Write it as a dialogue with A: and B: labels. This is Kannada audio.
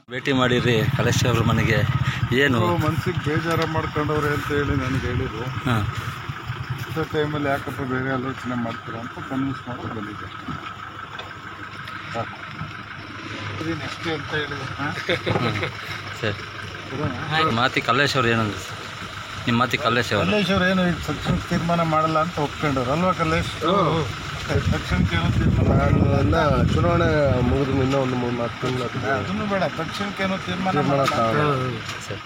A: ಭೇಟಿ ಮಾಡಿರಿ ಕಲೇಶ್ ಅವ್ರ ಮನೆಗೆ. ಏನು
B: ಮನ್ಸಿಗೆ ಬೇಜಾರ ಮಾಡ್ಕೊಂಡವ್ರೆ ಅಂತ ಹೇಳಿ ನನಗೆ ಹೇಳಿದ್ರು. ಟೈಮಲ್ಲಿ ಯಾಕಪ್ಪ ಬೇರೆ ಆಲೋಚನೆ ಮಾಡ್ತೀರಾ ಅಂತ ಕನ್ವಿನ್ಸ್ ಮಾಡೋದು ಬಂದಿದ್ದೆ. ನೆಕ್ಸ್ಟ್ ಅಂತ ಹೇಳಿದ್ರು
A: ಸರ್. ಮಾತಿ ಕಲ್ಲೇಶ್ ಅವ್ರು ಏನಂದ್ರೆ ನಿಮ್ಮ ಮಾತಿ ಕಲ್ಲೇಶ್ ಅವ್ರು
B: ಏನು ಈಗ ತಕ್ಷಣ ತೀರ್ಮಾನ ಮಾಡಲ್ಲ ಅಂತ ಒಪ್ಕೊಂಡವ್ರು ಅಲ್ವಾ ಕಲ್ಲೇಶ್? ತಕ್ಷಣಕ್ಕೆ ಏನೋ ತೀರ್ಮಾನ ಚುನಾವಣೆ ಮುಗಿದು ಇನ್ನೂ ಒಂದು 3-4 ತಿಂಗಳು ಅದನ್ನು ಬೇಡ, ತಕ್ಷಣಕ್ಕೆ ಏನೋ ತೀರ್ಮಾನ
A: ಸರ್.